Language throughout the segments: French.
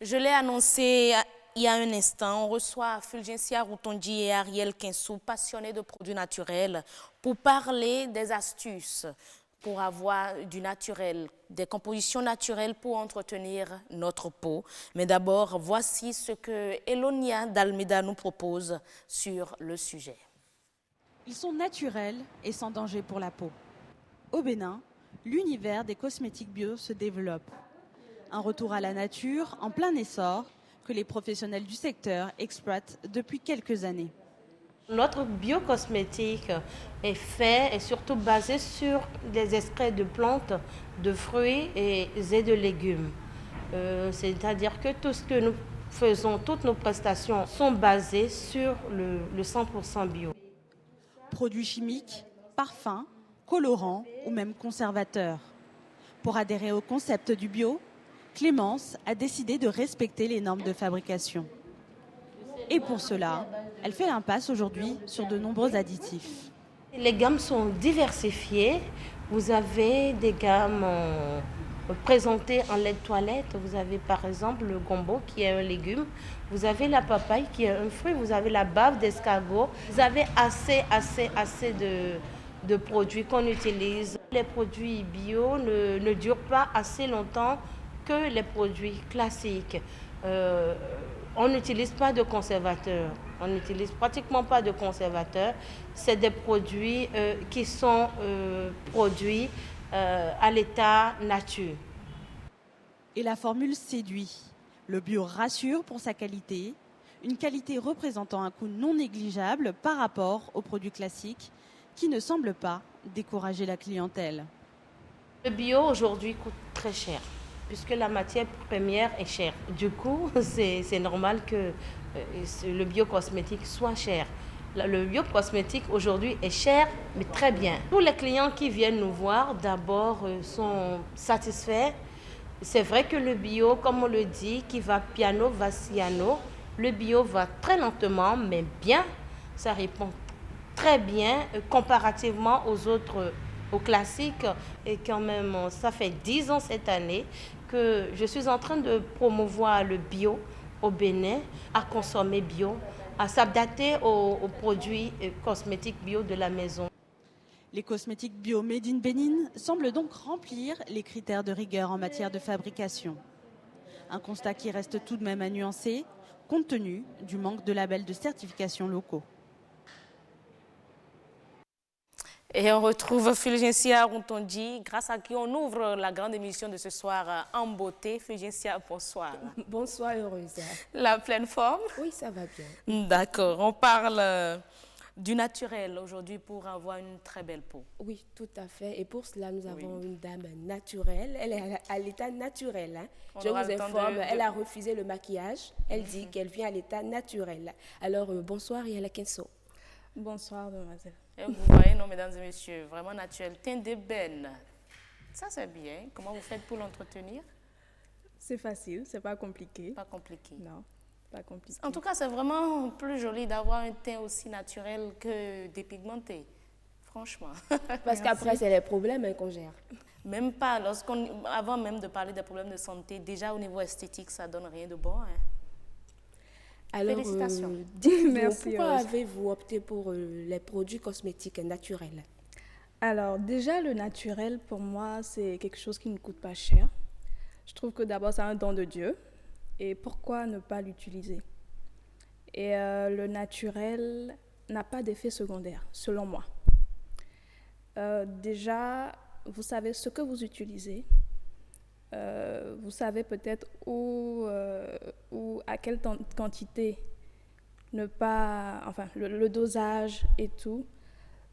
Je l'ai annoncé il y a un instant, on reçoit Fulgencia Routondi et Ariel Kinsou, passionnés de produits naturels, pour parler des astuces pour avoir du naturel, des compositions naturelles pour entretenir notre peau. Mais d'abord, voici ce que Elonia d'Almeida nous propose sur le sujet. Ils sont naturels et sans danger pour la peau. Au Bénin, l'univers des cosmétiques bio se développe. Un retour à la nature en plein essor que les professionnels du secteur exploitent depuis quelques années. Notre biocosmétique est fait et surtout basé sur des extraits de plantes, de fruits et de légumes. C'est-à-dire que tout ce que nous faisons, toutes nos prestations sont basées sur le 100% bio. Produits chimiques, parfums, colorants ou même conservateurs. Pour adhérer au concept du bio, Clémence a décidé de respecter les normes de fabrication. Et pour cela, elle fait l'impasse aujourd'hui sur de nombreux additifs. Les gammes sont diversifiées. Vous avez des gammes présentées en lait de toilette. Vous avez par exemple le gombo qui est un légume. Vous avez la papaye qui est un fruit. Vous avez la bave d'escargot. Vous avez assez de produits qu'on utilise. Les produits bio ne durent pas assez longtemps que les produits classiques. On n'utilise pas de conservateurs. On n'utilise pratiquement pas de conservateurs. C'est des produits qui sont produits à l'état nature. Et la formule séduit. Le bio rassure pour sa qualité, une qualité représentant un coût non négligeable par rapport aux produits classiques qui ne semblent pas décourager la clientèle. Le bio aujourd'hui coûte très cher puisque la matière première est chère. Du coup, c'est normal que le biocosmétique soit cher. Le biocosmétique aujourd'hui est cher, mais très bien. Tous les clients qui viennent nous voir, d'abord, sont satisfaits. C'est vrai que le bio, comme on le dit, qui va piano, va siano. Le bio va très lentement, mais bien. Ça répond très bien comparativement aux classiques. Et quand même, ça fait 10 ans cette année que je suis en train de promouvoir le bio au Bénin, à consommer bio, à s'adapter aux produits cosmétiques bio de la maison. Les cosmétiques bio made in Bénin semblent donc remplir les critères de rigueur en matière de fabrication. Un constat qui reste tout de même à nuancer, compte tenu du manque de labels de certification locaux. Et on retrouve Fulgencia Routondi, grâce à qui on ouvre la grande émission de ce soir en beauté. Fulgencia, bonsoir. Bonsoir, heureuse. La pleine forme? Oui, ça va bien. D'accord. On parle du naturel aujourd'hui pour avoir une très belle peau. Oui, tout à fait. Et pour cela, nous avons une dame naturelle. Elle est à l'état naturel. Hein. Je vous informe, elle a refusé le maquillage. Elle dit qu'elle vient à l'état naturel. Alors, bonsoir, Yala Kenso. Bonsoir, mademoiselle. Et vous voyez, non, mesdames et messieurs, vraiment naturel. Teint d'ébène. Ça, c'est bien. Comment vous faites pour l'entretenir? C'est facile, c'est pas compliqué. Pas compliqué. Non, pas compliqué. En tout cas, c'est vraiment plus joli d'avoir un teint aussi naturel que dépigmenté. Franchement. Parce qu'après, c'est les problèmes qu'on gère. Même pas. Avant même de parler des problèmes de santé, déjà au niveau esthétique, ça donne rien de bon. Hein. Alors, félicitations. Dites-nous, pourquoi avez-vous opté pour les produits cosmétiques naturels? Alors, déjà, le naturel, pour moi, c'est quelque chose qui ne coûte pas cher. Je trouve que d'abord, c'est un don de Dieu. Et pourquoi ne pas l'utiliser? Et le naturel n'a pas d'effet secondaire, selon moi. Déjà, vous savez ce que vous utilisez. Vous savez peut-être où à quelle quantité ne pas, enfin le dosage et tout,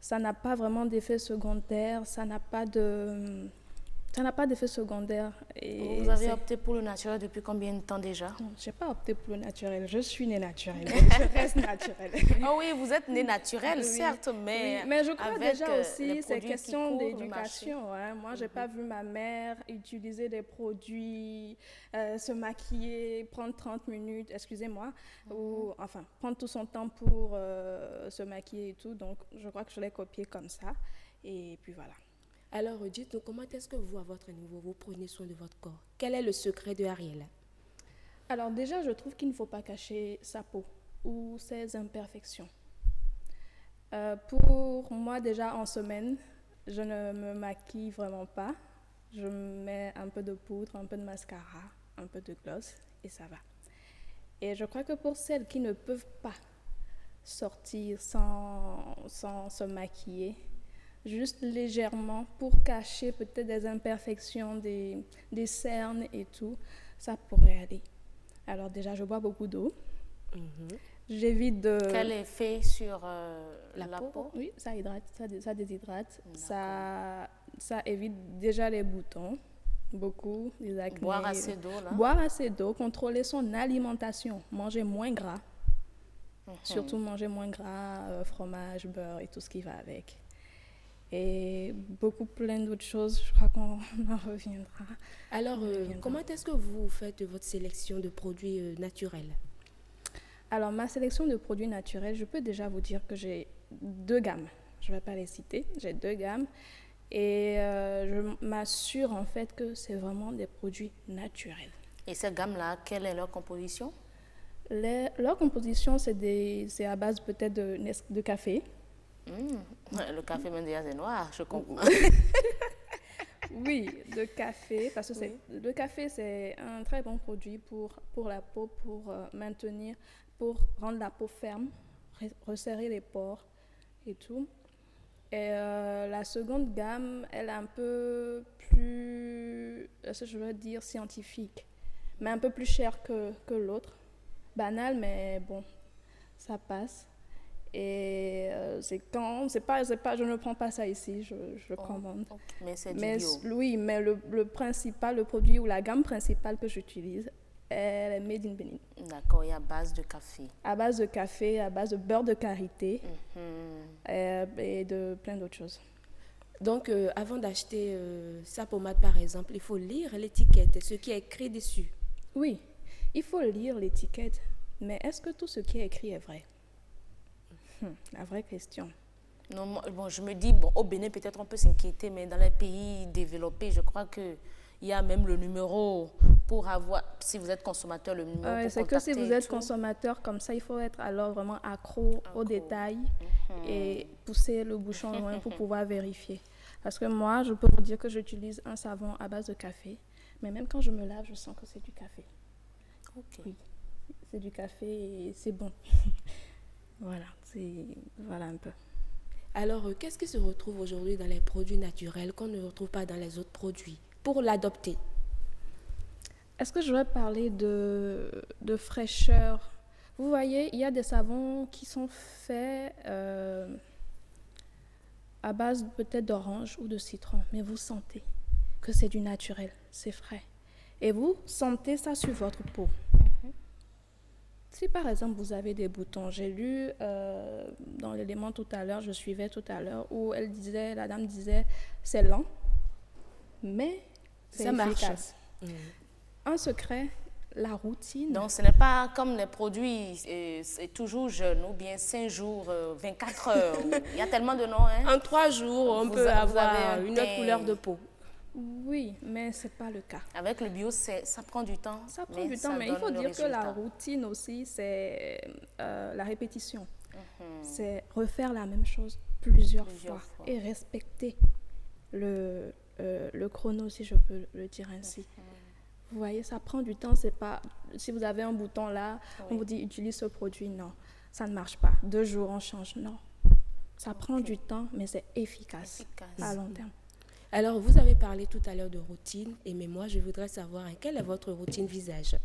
ça n'a pas vraiment d'effet secondaire, ça n'a pas d'effet secondaire. Et vous avez opté pour le naturel depuis combien de temps déjà? Non, je n'ai pas opté pour le naturel, je suis née naturelle, je reste naturelle. Oh oui, vous êtes née naturelle, oui, certes, mais, oui, mais je crois avec déjà aussi, c'est question d'éducation. Hein. Moi, je n'ai pas vu ma mère utiliser des produits, se maquiller, prendre 30 minutes, excusez-moi, ou enfin, prendre tout son temps pour se maquiller et tout. Donc, je crois que je l'ai copié comme ça. Et puis voilà. Alors, dites-nous, comment est-ce que vous, à votre niveau, vous prenez soin de votre corps? Quel est le secret de Ariel? Alors déjà, je trouve qu'il ne faut pas cacher sa peau ou ses imperfections. Pour moi, déjà en semaine, je ne me maquille vraiment pas. Je mets un peu de poudre, un peu de mascara, un peu de gloss et ça va. Et je crois que pour celles qui ne peuvent pas sortir sans se maquiller, juste légèrement pour cacher peut-être des imperfections, des cernes et tout, ça pourrait aller. Alors déjà, je bois beaucoup d'eau. J'évite de... Quel effet sur la peau? Oui, ça hydrate, ça déshydrate. Ça évite déjà les boutons, beaucoup, les acnés. Boire assez d'eau, là. Boire assez d'eau, contrôler son alimentation, manger moins gras. Surtout manger moins gras, fromage, beurre et tout ce qui va avec. Et plein d'autres choses, je crois qu'on en reviendra. Alors, comment est-ce que vous faites votre sélection de produits naturels? Alors, ma sélection de produits naturels, je peux déjà vous dire que j'ai 2 gammes. Je ne vais pas les citer, j'ai 2 gammes. Et je m'assure en fait que c'est vraiment des produits naturels. Et ces gammes-là, quelle est leur composition? Leur composition, c'est à base peut-être de café. Le café Mendia, c'est noir, je comprends. Oui, de café, parce que le café, c'est un très bon produit pour la peau, pour maintenir, pour rendre la peau ferme, resserrer les pores et tout. Et la seconde gamme, elle est un peu plus, je veux dire, scientifique, mais un peu plus chère que l'autre. Banal, mais bon, ça passe. Et je ne prends pas ça ici, je commande. Okay. Mais c'est du bio. Oui, mais le produit ou la gamme principale que j'utilise, elle est made in Benin. D'accord, et à base de café. À base de café, à base de beurre de karité et de plein d'autres choses. Donc, avant d'acheter sa pommade, par exemple, il faut lire l'étiquette, ce qui est écrit dessus. Oui, il faut lire l'étiquette, mais est-ce que tout ce qui est écrit est vrai? La vraie question. Non, bon, je me dis, au Bénin, peut-être on peut s'inquiéter, mais dans les pays développés, je crois qu'il y a même le numéro pour avoir, si vous êtes consommateur, le numéro pour contacter. C'est que si vous êtes consommateur comme ça, il faut être alors vraiment accro aux détails et pousser le bouchon loin pour pouvoir vérifier. Parce que moi, je peux vous dire que j'utilise un savon à base de café, mais même quand je me lave, je sens que c'est du café. Ok. Oui, c'est du café et c'est bon. Voilà un peu. Alors, qu'est-ce qui se retrouve aujourd'hui dans les produits naturels qu'on ne retrouve pas dans les autres produits pour l'adopter? Est-ce que je vais parler de fraîcheur? Vous voyez, il y a des savons qui sont faits à base peut-être d'orange ou de citron, mais vous sentez que c'est du naturel, c'est frais. Et vous sentez ça sur votre peau. Si par exemple vous avez des boutons, j'ai lu dans l'élément tout à l'heure, je suivais tout à l'heure, où la dame disait, c'est lent, mais c'est efficace. Un secret, la routine. Donc ce n'est pas comme les produits, c'est toujours jeune, ou bien 5 jours, 24 heures. Il y a tellement de noms. Hein? En 3 jours, on peut avoir une autre couleur de peau. Oui, mais ce n'est pas le cas. Avec le bio, ça prend du temps. Ça prend du temps, mais il faut dire que la routine aussi, c'est la répétition. C'est refaire la même chose plusieurs fois et respecter le chrono, si je peux le dire ainsi. Vous voyez, ça prend du temps. C'est pas, si vous avez un bouton là, on vous dit utilise ce produit, non, ça ne marche pas. 2 jours, on change, non. Ça prend du temps, mais c'est efficace à long terme. Alors, vous avez parlé tout à l'heure de routine, mais moi, je voudrais savoir quelle est votre routine visage?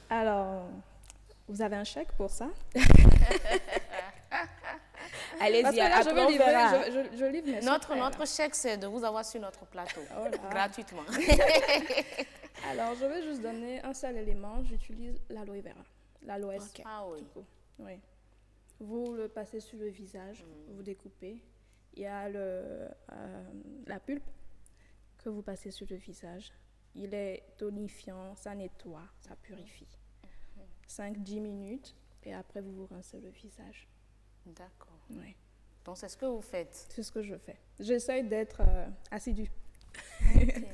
Alors, vous avez un chèque pour ça? Allez-y, après on verra. Je livre mes secrets. Notre chèque, c'est de vous avoir sur notre plateau, gratuitement. Alors, je vais juste donner un seul élément. J'utilise l'aloe vera, l'aloès. Okay. Ah oui. Oui. Vous le passez sur le visage, vous découpez. Il y a la pulpe que vous passez sur le visage. Il est tonifiant, ça nettoie, ça purifie. 5-10 minutes et après vous vous rincez le visage. D'accord. Oui. Donc c'est ce que vous faites? C'est ce que je fais. J'essaye d'être assidue. Okay.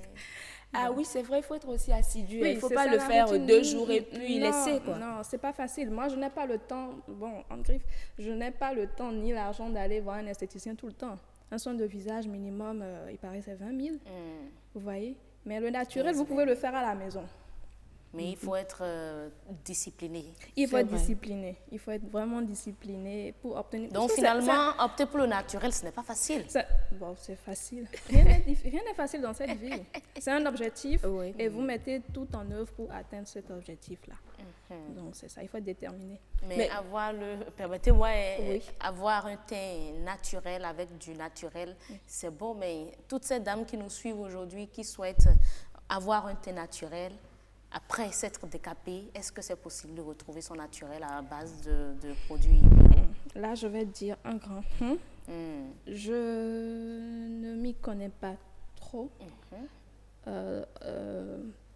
Ah oui, c'est vrai, il faut être aussi assidu. Oui, il ne faut pas le faire 2 jours et puis laisser, quoi. Non, c'est pas facile. Moi, je n'ai pas le temps, bon, en griffe, je n'ai pas le temps ni l'argent d'aller voir un esthéticien tout le temps. Un soin de visage minimum, il paraît c'est 20 000, vous voyez. Mais le naturel, vous pouvez le faire à la maison. Mais il faut être discipliné. Il faut être discipliné. Il faut être vraiment discipliné pour obtenir... Donc finalement, opter pour le naturel, ce n'est pas facile. Bon, c'est facile. Rien n'est facile dans cette vie. C'est un objectif et vous mettez tout en œuvre pour atteindre cet objectif-là. Donc c'est ça, il faut être déterminé. Mais permettez-moi, avoir un teint naturel avec du naturel, c'est beau, mais toutes ces dames qui nous suivent aujourd'hui, qui souhaitent avoir un teint naturel, après s'être décapée, est-ce que c'est possible de retrouver son naturel à base de produits? Là, je vais dire un grand Je ne m'y connais pas trop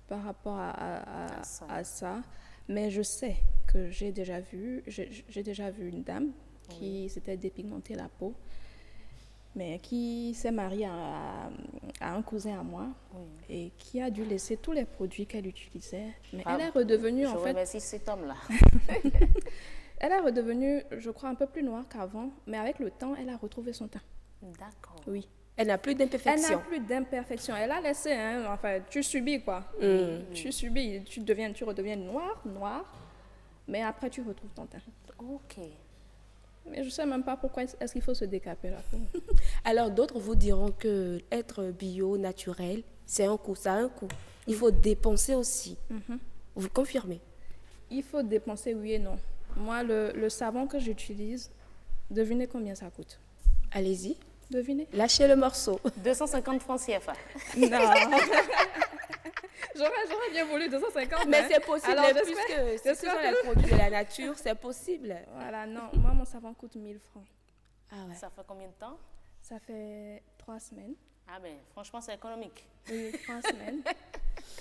par rapport à ça, mais je sais que j'ai déjà vu une dame qui s'était dépigmentée la peau, mais qui s'est mariée à un cousin à moi et qui a dû laisser tous les produits qu'elle utilisait. Mais elle est redevenue, je remercie cet homme-là. Elle est redevenue, je crois, un peu plus noire qu'avant, mais avec le temps, elle a retrouvé son teint. D'accord. Oui. Elle n'a plus d'imperfection. Elle n'a plus d'imperfection. Elle a laissé, enfin, tu subis quoi. Tu subis, tu redeviens noire, mais après tu retrouves ton teint. Ok. Mais je ne sais même pas pourquoi est-ce qu'il faut se décaper la peau. Alors d'autres vous diront que être bio, naturel, c'est un coût, ça a un coût. Il faut dépenser aussi. Vous confirmez? Il faut dépenser, oui et non. Moi, le savon que j'utilise, devinez combien ça coûte? Allez-y. Devinez. Lâchez le morceau. 250 francs CFA. Non. J'aurais bien voulu 250. Mais c'est possible, alors, puisque ce sont les produits de la nature, c'est possible. Voilà, non. Moi, mon savon coûte 1000 francs. Ah ouais. Ça fait combien de temps? Ça fait 3 semaines. Ah ben, franchement, c'est économique. Oui, 3 semaines.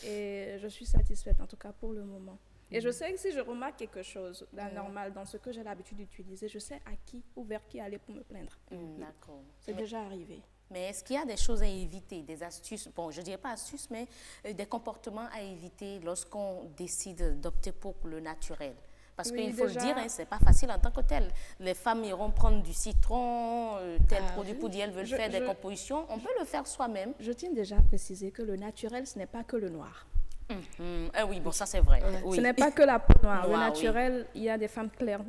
Et je suis satisfaite, en tout cas pour le moment. Et je sais que si je remarque quelque chose d'anormal dans ce que j'ai l'habitude d'utiliser, je sais à qui ou vers qui aller pour me plaindre. D'accord. C'est déjà arrivé. Mais est-ce qu'il y a des choses à éviter, des astuces, bon, je ne dirais pas astuces, mais des comportements à éviter lorsqu'on décide d'opter pour le naturel? Parce qu'il faut le dire, ce n'est pas facile en tant que tel. Les femmes iront prendre du citron, tel produit pour dire elles veulent faire des compositions. On peut le faire soi-même. Je tiens déjà à préciser que le naturel, ce n'est pas que le noir. Oui, bon, ça c'est vrai. Oui. Ce n'est pas que la peau noire. Le naturel, il y a des femmes claires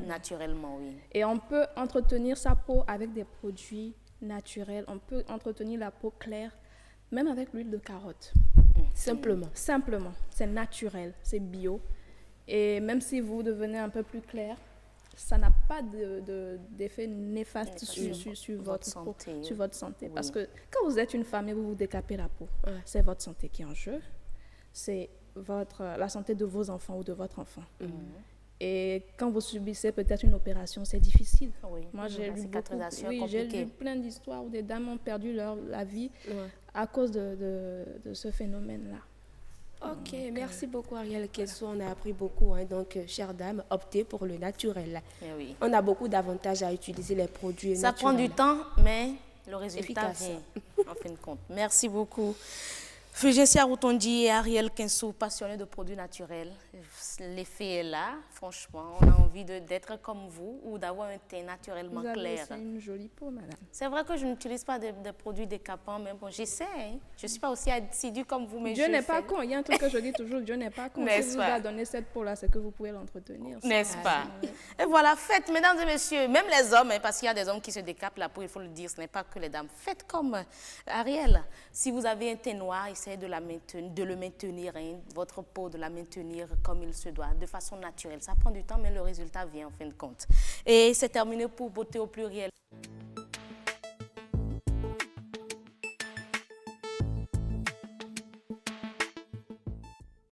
naturellement, oui. Et on peut entretenir sa peau avec des produits naturels. On peut entretenir la peau claire, même avec l'huile de carotte. Simplement. Simplement. C'est naturel, c'est bio. Et même si vous devenez un peu plus clair, ça n'a pas d'effet néfaste sur votre santé. Sur votre santé. Oui. Parce que quand vous êtes une femme et vous vous décapez la peau, c'est votre santé qui est en jeu. C'est la santé de vos enfants ou de votre enfant. Et quand vous subissez peut-être une opération, c'est difficile. Oui. Moi, j'ai lu plein d'histoires où des dames ont perdu la vie à cause de ce phénomène-là. Ok, merci beaucoup Ariel Kensou, on a appris beaucoup. Donc, chère dame, optez pour le naturel. Oui. On a beaucoup d'avantages à utiliser les produits naturels. Ça prend du temps, mais le résultat vient, en fin de compte. Merci beaucoup. Fulgencia Routondi et Ariel Kensou, passionnés de produits naturels. L'effet est là, franchement. On a envie d'être comme vous ou d'avoir un teint naturellement clair. Vous avez une jolie peau, madame. C'est vrai que je n'utilise pas de produits décapants, mais bon, j'essaie. Je ne suis pas aussi assidue comme vous, mais Dieu n'est pas con. Il y a un truc que je dis toujours, Dieu n'est pas con. Si vous a donné cette peau-là, c'est que vous pouvez l'entretenir. N'est-ce pas? Et voilà, faites, mesdames et messieurs, même les hommes, parce qu'il y a des hommes qui se décapent la peau, il faut le dire, ce n'est pas que les dames. Faites comme Ariel. Si vous avez un teint noir, essayez de le maintenir, votre peau, de la maintenir comme il se doit, de façon naturelle. Ça prend du temps, mais le résultat vient en fin de compte. Et c'est terminé pour Beauté au pluriel.